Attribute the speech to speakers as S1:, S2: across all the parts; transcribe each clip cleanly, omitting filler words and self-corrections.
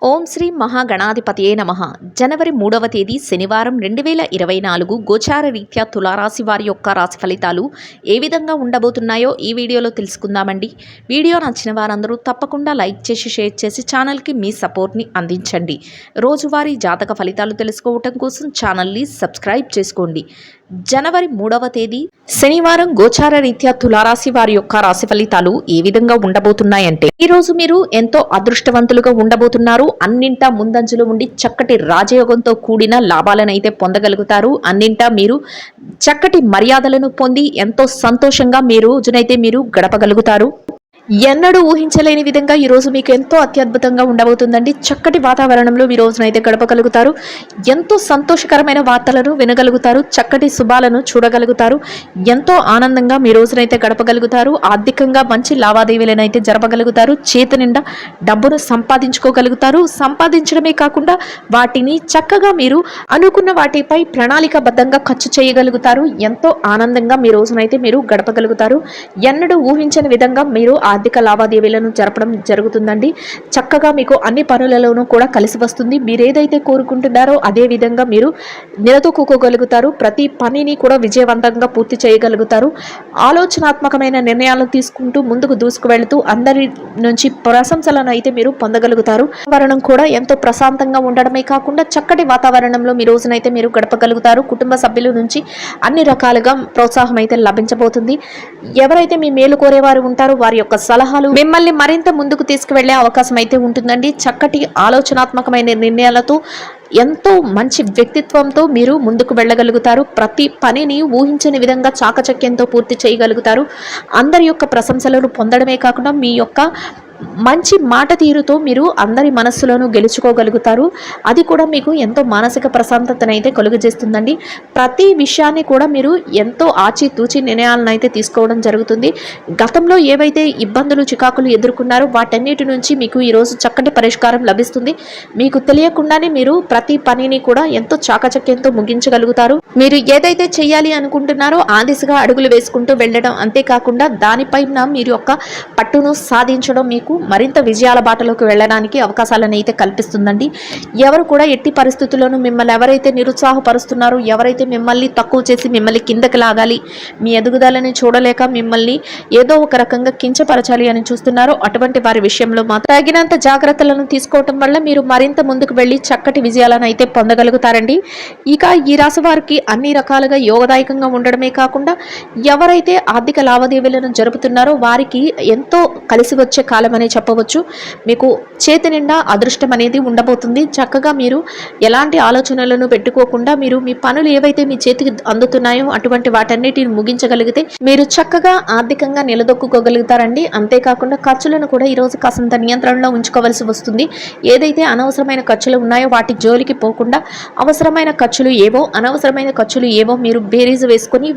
S1: ఓం శ్రీ మహాగణాధిపతియే నమః. జనవరి 3వ తేదీ శనివారం 2024 గోచార రీత్యా తులారాశి వారి యొక్క రాశి ఫలితాలు ఏ విధంగా ఉండబోతున్నాయో ఈ వీడియోలో తెలుసుకుందామండి. వీడియో నచ్చిన వారందరూ తప్పకుండా లైక్ చేసి షేర్ చేసి ఛానల్కి మీ సపోర్ట్ని అందించండి. రోజువారీ జాతక ఫలితాలు తెలుసుకోవటం కోసం ఛానల్ని సబ్స్క్రైబ్ చేసుకోండి. జనవరి 3వ తేదీ శనివారం గోచార రీత్యా తులారాశి వారి యొక్క రాశి ఫలితాలు ఏ విధంగా ఉండబోతున్నాయంటే, ఈ రోజు మీరు ఎంతో అదృష్టవంతులుగా ఉండబోతున్నారు. అన్నింటా ముందంజలో ఉండి చక్కటి రాజయోగంతో కూడిన లాభాలనైతే పొందగలుగుతారు. అన్నింటా మీరు చక్కటి మర్యాదలను పొంది ఎంతో సంతోషంగా మీ రోజునైతే మీరు గడపగలుగుతారు. ఎన్నడూ ఊహించలేని విధంగా ఈరోజు మీకు ఎంతో అత్యద్భుతంగా ఉండబోతుందండి. చక్కటి వాతావరణంలో మీ రోజునైతే గడపగలుగుతారు. ఎంతో సంతోషకరమైన వార్తలను వినగలుగుతారు. చక్కటి శుభాలను చూడగలుగుతారు. ఎంతో ఆనందంగా మీ రోజునైతే గడపగలుగుతారు. ఆర్థికంగా మంచి లావాదేవీలను అయితే జరపగలుగుతారు. చేతి నిండా డబ్బును సంపాదించుకోగలుగుతారు. సంపాదించడమే కాకుండా వాటిని చక్కగా మీరు అనుకున్న వాటిపై ప్రణాళికాబద్ధంగా ఖర్చు చేయగలుగుతారు. ఎంతో ఆనందంగా మీ రోజునైతే మీరు గడపగలుగుతారు. ఎన్నడూ ఊహించని విధంగా మీరు ఆర్థిక లావాదేవీలను జరపడం జరుగుతుందండి. చక్కగా మీకు అన్ని పనులలోనూ కూడా కలిసి వస్తుంది. మీరు ఏదైతే కోరుకుంటున్నారో అదే విధంగా మీరు నిలదొక్కుకోగలుగుతారు. ప్రతి పనిని కూడా విజయవంతంగా పూర్తి చేయగలుగుతారు. ఆలోచనాత్మకమైన నిర్ణయాలను తీసుకుంటూ ముందుకు దూసుకు వెళుతూ అందరి నుంచి ప్రశంసలను అయితే మీరు పొందగలుగుతారు. వాతావరణం కూడా ఎంతో ప్రశాంతంగా ఉండడమే కాకుండా చక్కటి వాతావరణంలో మీ రోజునైతే మీరు గడపగలుగుతారు. కుటుంబ సభ్యుల నుంచి అన్ని రకాలుగా ప్రోత్సాహం అయితే లభించబోతుంది. ఎవరైతే మీ మేలు కోరేవారు ఉంటారో వారి యొక్క సలహాలు మిమ్మల్ని మరింత ముందుకు తీసుకువెళ్లే అవకాశం అయితే ఉంటుందండి. చక్కటి ఆలోచనాత్మకమైన నిర్ణయాలతో ఎంతో మంచి వ్యక్తిత్వంతో మీరు ముందుకు వెళ్ళగలుగుతారు. ప్రతి పనిని ఊహించని విధంగా చాకచక్యంతో పూర్తి చేయగలుగుతారు. అందరి యొక్క ప్రశంసలను పొందడమే కాకుండా మీ యొక్క మంచి మాట తీరుతో మీరు అందరి మనస్సులను గెలుచుకోగలుగుతారు. అది కూడా మీకు ఎంతో మానసిక ప్రశాంతతను అయితే కలుగజేస్తుందండి. ప్రతి విషయాన్ని కూడా మీరు ఎంతో ఆచితూచి నిర్ణయాలను అయితే తీసుకోవడం జరుగుతుంది. గతంలో ఏవైతే ఇబ్బందులు చికాకులు ఎదుర్కొన్నారో వాటన్నిటి నుంచి మీకు ఈరోజు చక్కటి పరిష్కారం లభిస్తుంది. మీకు తెలియకుండానే మీరు ప్రతి పనిని కూడా ఎంతో చాకచక్యంతో ముగించగలుగుతారు. మీరు ఏదైతే చేయాలి అనుకుంటున్నారో ఆ దిశగా అడుగులు వేసుకుంటూ వెళ్ళడం, అంతేకాకుండా దానిపైన మీరు యొక్క పట్టును సాధించడం మీకు మరింత విజయాల బాటలోకి వెళ్ళడానికి అవకాశాలను అయితే కల్పిస్తుందండి. ఎవరు కూడా ఎట్టి పరిస్థితుల్లోనూ మిమ్మల్ని ఎవరైతే నిరుత్సాహపరుస్తున్నారో, ఎవరైతే మిమ్మల్ని తక్కువ చేసి మిమ్మల్ని కిందకి లాగాలి, మీ ఎదుగుదలని చూడలేక మిమ్మల్ని ఏదో ఒక రకంగా కించపరచాలి అని చూస్తున్నారో అటువంటి వారి విషయంలో మాత్రం తగినంత జాగ్రత్తలను తీసుకోవటం వల్ల మీరు మరింత ముందుకు వెళ్ళి చక్కటి విజయాలను అయితే పొందగలుగుతారండి. ఇక ఈ రాశి వారికి అన్ని రకాలుగా యోగదాయకంగా ఉండడమే కాకుండా ఎవరైతే ఆర్థిక లావాదేవీలను జరుపుతున్నారో వారికి ఎంతో కలిసి వచ్చే కాలం అనే చెప్పవచ్చు. మీకు చేతి నిండా అదృష్టం అనేది ఉండబోతుంది. చక్కగా మీరు ఎలాంటి ఆలోచనలను పెట్టుకోకుండా మీరు మీ పనులు ఏవైతే మీ చేతికి అందుతున్నాయో అటువంటి వాటన్నిటిని ముగించగలిగితే మీరు చక్కగా ఆర్థికంగా నిలదొక్కుకోగలుగుతారండి. అంతేకాకుండా ఖర్చులను కూడా ఈరోజు కాసంత నియంత్రణలో ఉంచుకోవాల్సి వస్తుంది. ఏదైతే అనవసరమైన ఖర్చులు ఉన్నాయో వాటి జోలికి పోకుండా అవసరమైన ఖర్చులు ఏవో అనవసరమైన ఖర్చులు ఏవో మీరు బేరీజు వేసుకొని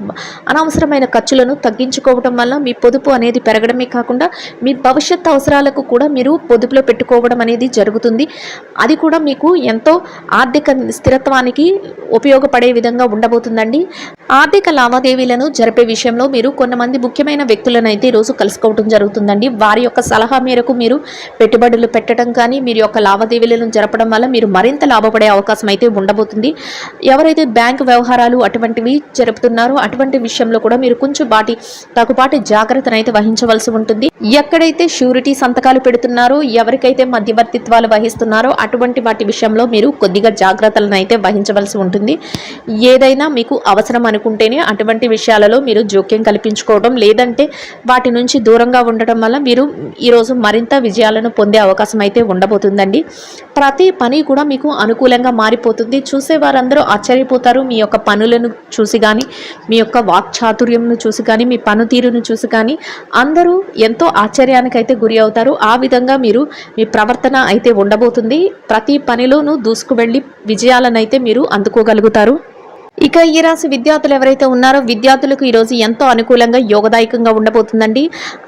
S1: అనవసరమైన ఖర్చులను తగ్గించుకోవడం వల్ల మీ పొదుపు అనేది పెరగడమే కాకుండా మీ భవిష్యత్ అవసరాలకు కూడా మీరు పొదుపులో పెట్టుకోవడం అనేది జరుగుతుంది. అది కూడా మీకు ఎంతో ఆర్థిక స్థిరత్వానికి ఉపయోగపడే విధంగా ఉండబోతుందండి. ఆర్థిక లావాదేవీలను జరిపే విషయంలో మీరు కొంతమంది ముఖ్యమైన వ్యక్తులను అయితే ఈరోజు కలుసుకోవడం జరుగుతుందండి. వారి యొక్క సలహా మేరకు మీరు పెట్టుబడులు పెట్టడం కానీ మీరు యొక్క లావాదేవీలను జరపడం వల్ల మీరు మరింత లాభపడే అవకాశం అయితే ఉండబోతుంది. ఎవరైతే బ్యాంకు వ్యవహారాలు అటువంటివి జరుపుతున్నారో అటువంటి విషయంలో కూడా మీరు కొంచెం తగుపాటి జాగ్రత్తను అయితే వహించవలసి ఉంటుంది. ఎక్కడైతే షూరిటీ సంతకాలు పెడుతున్నారో, ఎవరికైతే మధ్యవర్తిత్వాలు వహిస్తున్నారో అటువంటి వాటి విషయంలో మీరు కొద్దిగా జాగ్రత్తలను అయితే వహించవలసి ఉంటుంది. ఏదైనా మీకు అవసరం అనుకుంటేనే అటువంటి విషయాలలో మీరు జోక్యం కల్పించుకోవడం, లేదంటే వాటి నుంచి దూరంగా ఉండటం వల్ల మీరు ఈరోజు మరింత విజయాలను పొందే అవకాశం అయితే ఉండబోతుందండి. ప్రతి పని కూడా మీకు అనుకూలంగా మారిపోతుంది. చూసే వారందరూ ఆశ్చర్యపోతారు. మీ యొక్క పనులను చూసి కానీ, మీ యొక్క వాక్చాతుర్యంను చూసి కానీ, మీ పనితీరును చూసి కానీ అందరూ ఎంతో ఆశ్చర్యానికి అయితే గురి అవుతారు. ఆ విధంగా మీరు మీ ప్రవర్తన అయితే ఉండబోతుంది. ప్రతి పనిలోనూ దూసుకు వెళ్ళి విజయాలను అయితే మీరు అందుకోగలుగుతారు. ఇక ఈ రాశి విద్యార్థులు ఎవరైతే ఉన్నారో విద్యార్థులకు ఈరోజు ఎంతో అనుకూలంగా యోగదాయకంగా ఉండబోతుందండి.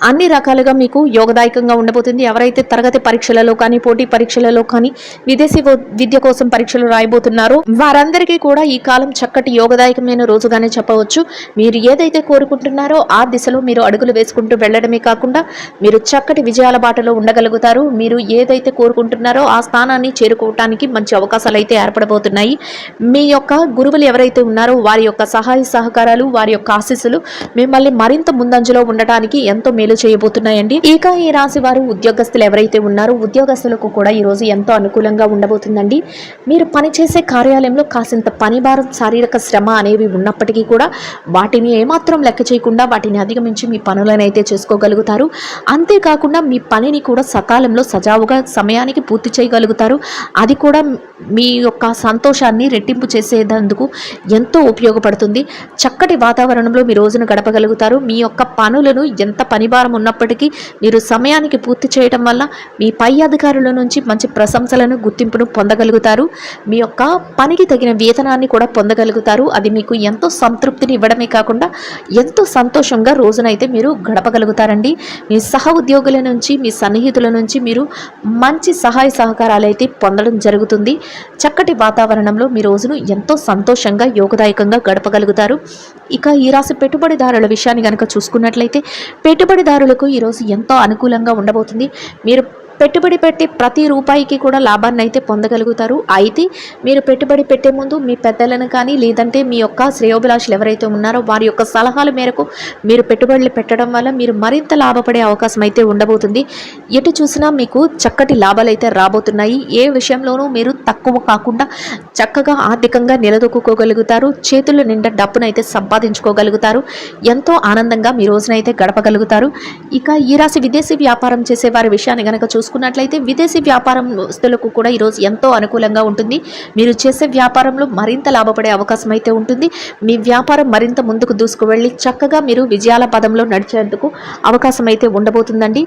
S1: అన్ని రకాలుగా మీకు యోగదాయకంగా ఉండబోతుంది. ఎవరైతే తరగతి పరీక్షలలో కానీ పోటీ పరీక్షలలో కానీ విదేశీ విద్య కోసం పరీక్షలు రాయబోతున్నారో వారందరికీ కూడా ఈ కాలం చక్కటి యోగదాయకమైన రోజుగానే చెప్పవచ్చు. మీరు ఏదైతే కోరుకుంటున్నారో ఆ దిశలో మీరు అడుగులు వేసుకుంటూ వెళ్ళడమే కాకుండా మీరు చక్కటి విజయాల బాటలో ఉండగలుగుతారు. మీరు ఏదైతే కోరుకుంటున్నారో ఆ స్థానాన్ని చేరుకోవటానికి మంచి అవకాశాలు అయితే ఏర్పడబోతున్నాయి. మీ యొక్క గురువులు ఎవరైతే ఉన్నారో వారి యొక్క సహాయ సహకారాలు వారి యొక్క ఆశీస్సులు మిమ్మల్ని మరింత ముందంజలో ఉండటానికి ఎంతో మేలు చేయబోతున్నాయండి. ఇక ఈ రాశి వారు ఉద్యోగస్తులు ఎవరైతే ఉన్నారో ఉద్యోగస్తులకు కూడా ఈ రోజు ఎంతో అనుకూలంగా ఉండబోతుందండి. మీరు పనిచేసే కార్యాలయంలో కాసింత పని భారం శారీరక శ్రమ అనేవి ఉన్నప్పటికీ కూడా వాటిని ఏమాత్రం లెక్క చేయకుండా వాటిని అధిగమించి మీ పనులను అయితే చేసుకోగలుగుతారు. అంతేకాకుండా మీ పనిని కూడా సకాలంలో సజావుగా సమయానికి పూర్తి చేయగలుగుతారు. అది కూడా మీ యొక్క సంతోషాన్ని రెట్టింపు చేసేందుకు ఎంతో ఉపయోగపడుతుంది. చక్కటి వాతావరణంలో మీ రోజును గడపగలుగుతారు. మీ యొక్క పనులను ఎంత పనిభారం ఉన్నప్పటికీ మీరు సమయానికి పూర్తి చేయడం వల్ల మీ పై అధికారుల నుంచి మంచి ప్రశంసలను గుర్తింపును పొందగలుగుతారు. మీ యొక్క పనికి తగిన వేతనాన్ని కూడా పొందగలుగుతారు. అది మీకు ఎంతో సంతృప్తిని ఇవ్వడమే కాకుండా ఎంతో సంతోషంగా రోజునైతే మీరు గడపగలుగుతారండి. మీ సహ ఉద్యోగుల నుంచి మీ సన్నిహితుల నుంచి మీరు మంచి సహాయ సహకారాలు అయితే పొందడం జరుగుతుంది. చక్కటి వాతావరణంలో మీ రోజును ఎంతో సంతోషంగా యోగదాయకంగా గడపగలుగుతారు. ఇక ఈ రాశి పెట్టుబడిదారుల విషయాన్ని కనుక చూసుకున్నట్లయితే పెట్టుబడిదారులకు ఈరోజు ఎంతో అనుకూలంగా ఉండబోతుంది. మీరు పెట్టుబడి పెట్టే ప్రతి రూపాయికి కూడా లాభాన్ని అయితే పొందగలుగుతారు. అయితే మీరు పెట్టుబడి పెట్టే ముందు మీ పెద్దలను కానీ లేదంటే మీ యొక్క శ్రేయోభిలాషులు ఎవరైతే ఉన్నారో వారి యొక్క సలహాల మేరకు మీరు పెట్టుబడులు పెట్టడం వల్ల మీరు మరింత లాభపడే అవకాశం అయితే ఉండబోతుంది. ఎటు చూసినా మీకు చక్కటి లాభాలు అయితే రాబోతున్నాయి. ఏ విషయంలోనూ మీరు తక్కువ కాకుండా చక్కగా ఆర్థికంగా నిలదొక్కుకోగలుగుతారు. చేతుల నిండా డబ్బునైతే సంపాదించుకోగలుగుతారు. ఎంతో ఆనందంగా మీ రోజునైతే గడపగలుగుతారు. ఇక ఈ రాశి విదేశీ వ్యాపారం చేసే వారి విషయాన్ని కనుక చూసుకున్నట్లయితే విదేశీ వ్యాపారస్తులకు కూడా ఈరోజు ఎంతో అనుకూలంగా ఉంటుంది. మీరు చేసే వ్యాపారంలో మరింత లాభపడే అవకాశం అయితే ఉంటుంది. మీ వ్యాపారం మరింత ముందుకు దూసుకువెళ్ళి చక్కగా మీరు విజయాల పదంలో నడిచేందుకు అవకాశం అయితే ఉండబోతుందండి.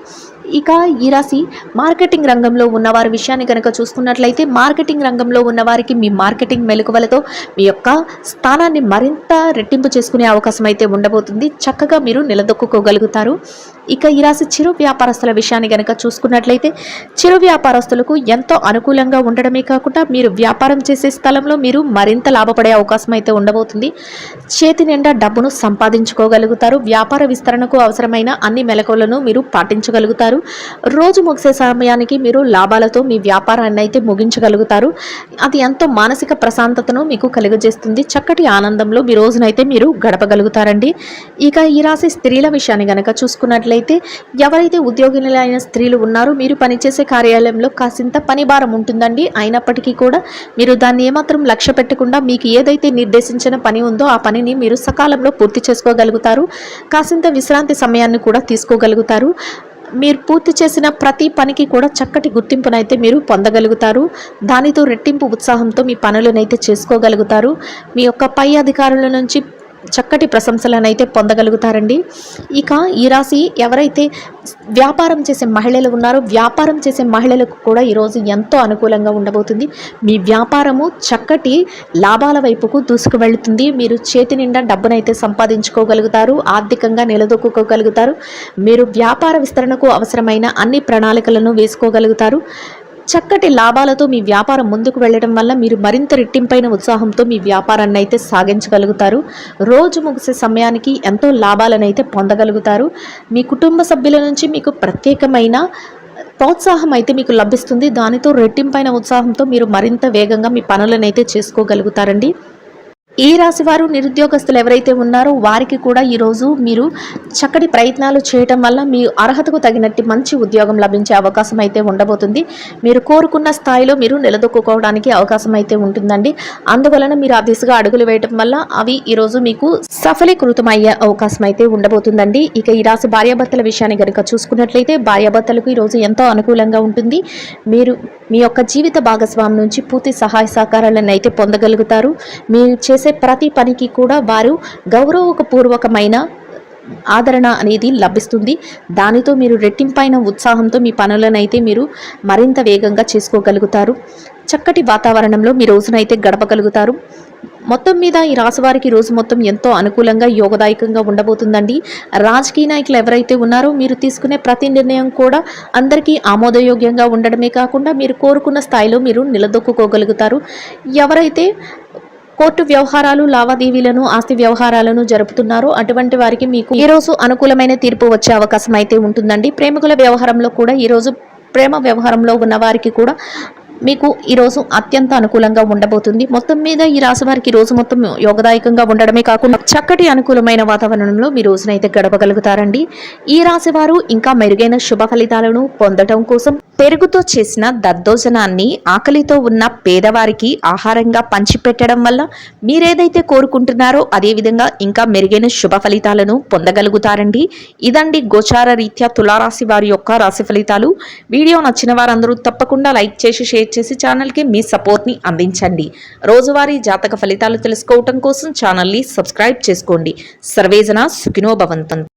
S1: ఇక ఈ రాశి మార్కెటింగ్ రంగంలో ఉన్నవారి విషయాన్ని కనుక చూసుకున్నట్లయితే మార్కెటింగ్ రంగంలో ఉన్నవారికి మీ మార్కెటింగ్ మెలకువలతో మీ యొక్క స్థానాన్ని మరింత రెట్టింపు చేసుకునే అవకాశం అయితే ఉండబోతుంది. చక్కగా మీరు నిలదొక్కుకోగలుగుతారు. ఇక ఈ రాశి చిరు వ్యాపారస్తుల విషయాన్ని కనుక చూసుకున్నట్లయితే చిరు వ్యాపారస్తులకు ఎంతో అనుకూలంగా ఉండడమే కాకుండా మీరు వ్యాపారం చేసే స్థలంలో మీరు మరింత లాభపడే అవకాశం అయితే ఉండబోతుంది. చేతి నిండా డబ్బును సంపాదించుకోగలుగుతారు. వ్యాపార విస్తరణకు అవసరమైన అన్ని మెలకువలను మీరు పాటించగలుగుతారు. రోజు ముగిసే సమయానికి మీరు లాభాలతో మీ వ్యాపారాన్ని అయితే ముగించగలుగుతారు. అది ఎంతో మానసిక ప్రశాంతతను మీకు కలుగజేస్తుంది. చక్కటి ఆనందంలో మీ రోజునైతే మీరు గడపగలుగుతారండి. ఇక ఈ రాశి స్త్రీల విషయాన్ని గనక చూసుకున్నట్లయితే ఎవరైతే ఉద్యోగినులైన స్త్రీలు ఉన్నారో మీరు పనిచేసే కార్యాలయంలో కాసింత పని భారం ఉంటుందండి. అయినప్పటికీ కూడా మీరు దాన్ని ఏమాత్రం లక్ష్య పెట్టకుండా మీకు ఏదైతే నిర్దేశించిన పని ఉందో ఆ పనిని మీరు సకాలంలో పూర్తి చేసుకోగలుగుతారు. కాసింత విశ్రాంతి సమయాన్ని కూడా తీసుకోగలుగుతారు. మీరు పూర్తి చేసిన ప్రతి పనికి కూడా చక్కటి గుర్తింపునైతే మీరు పొందగలుగుతారు. దానితో రెట్టింపు ఉత్సాహంతో మీ పనులనైతే చేసుకోగలుగుతారు. మీ యొక్క పై అధికారుల నుంచి చక్కటి ప్రశంసలను అయితే పొందగలుగుతారండి. ఇక ఈ రాశి ఎవరైతే వ్యాపారం చేసే మహిళలు ఉన్నారో వ్యాపారం చేసే మహిళలకు కూడా ఈరోజు ఎంతో అనుకూలంగా ఉండబోతుంది. మీ వ్యాపారము చక్కటి లాభాల వైపుకు దూసుకు వెళుతుంది. మీరు చేతి నిండా డబ్బునైతే సంపాదించుకోగలుగుతారు. ఆర్థికంగా నిలదొక్కుకోగలుగుతారు. మీరు వ్యాపార విస్తరణకు అవసరమైన అన్ని ప్రణాళికలను వేసుకోగలుగుతారు. చక్కటి లాభాలతో మీ వ్యాపారం ముందుకు వెళ్ళడం వల్ల మీరు మరింత రెట్టింపైన ఉత్సాహంతో మీ వ్యాపారాన్ని అయితే సాగించగలుగుతారు. రోజు ముగిసే సమయానికి ఎంతో లాభాలను అయితే పొందగలుగుతారు. మీ కుటుంబ సభ్యుల నుంచి మీకు ప్రత్యేకమైన ప్రోత్సాహం అయితే మీకు లభిస్తుంది. దానితో రెట్టింపైన ఉత్సాహంతో మీరు మరింత వేగంగా మీ పనులను అయితే చేసుకోగలుగుతారండి. ఈ రాశి వారు నిరుద్యోగస్తులు ఎవరైతే ఉన్నారో వారికి కూడా ఈరోజు మీరు చక్కటి ప్రయత్నాలు చేయటం వల్ల మీ అర్హతకు తగినట్టు మంచి ఉద్యోగం లభించే అవకాశం అయితే ఉండబోతుంది. మీరు కోరుకున్న స్థాయిలో మీరు నిలదొక్కుకోవడానికి అవకాశం అయితే ఉంటుందండి. అందువలన మీరు ఆ దిశగా అడుగులు వేయటం వల్ల అవి ఈరోజు మీకు సఫలీకృతం అయ్యే అవకాశం అయితే ఉండబోతుందండి. ఇక ఈ రాశి భార్యాభర్తల విషయాన్ని కనుక చూసుకున్నట్లయితే భార్యాభర్తలకు ఈరోజు ఎంతో అనుకూలంగా ఉంటుంది. మీరు మీ యొక్క జీవిత భాగస్వామి నుంచి పూర్తి సహాయ సహకారాలను అయితే పొందగలుగుతారు. మీరు చేసే ప్రతి పనికి కూడా వారు గౌరవపూర్వకమైన ఆదరణ అనేది లభిస్తుంది. దానితో మీరు రెట్టింపైన ఉత్సాహంతో మీ పనులనైతే మీరు మరింత వేగంగా చేసుకోగలుగుతారు. చక్కటి వాతావరణంలో మీ రోజునైతే గడపగలుగుతారు. మొత్తం మీద ఈ రాశి వారికి రోజు మొత్తం ఎంతో అనుకూలంగా యోగదాయకంగా ఉండబోతుందండి. రాజకీయ నాయకులు ఎవరైతే ఉన్నారో మీరు తీసుకునే ప్రతి నిర్ణయం కూడా అందరికీ ఆమోదయోగ్యంగా ఉండడమే కాకుండా మీరు కోరుకున్న స్థాయిలో మీరు నిలదొక్కుకోగలుగుతారు. ఎవరైతే కోర్టు వ్యవహారాలు, లావాదేవీలను, ఆస్తి వ్యవహారాలను జరుపుతున్నారో అటువంటి వారికి మీకు ఈరోజు అనుకూలమైన తీర్పు వచ్చే అవకాశం అయితే ఉంటుందండి. ప్రేమికుల వ్యవహారంలో కూడా ఈరోజు ప్రేమ వ్యవహారంలో ఉన్న వారికి కూడా మీకు ఈరోజు అత్యంత అనుకూలంగా ఉండబోతుంది. మొత్తం మీద ఈ రాశి వారికి రోజు మొత్తం యోగదాయకంగా ఉండడమే కాకుండా చక్కటి అనుకూలమైన వాతావరణంలో మీ రోజునైతే గడపగలుగుతారండి. ఈ రాశి వారు ఇంకా మెరుగైన శుభ ఫలితాలను పొందడం కోసం పెరుగుతో చేసిన దద్దోజనాన్ని ఆకలితో ఉన్న పేదవారికి ఆహారంగా పంచిపెట్టడం వల్ల మీరేదైతే కోరుకుంటున్నారో అదేవిధంగా ఇంకా మెరుగైన శుభ ఫలితాలను పొందగలుగుతారండి. ఇదండి గోచార రీత్యా తులారాశి వారి యొక్క రాశి ఫలితాలు. వీడియో నచ్చిన వారందరూ తప్పకుండా లైక్ చేసి షేర్ చేసి ఛానల్కి మీ సపోర్ట్ని అందించండి. రోజువారీ జాతక ఫలితాలు తెలుసుకోవటం కోసం ఛానల్ని సబ్స్క్రైబ్ చేసుకోండి. సర్వేజన సుఖినో భవంతు.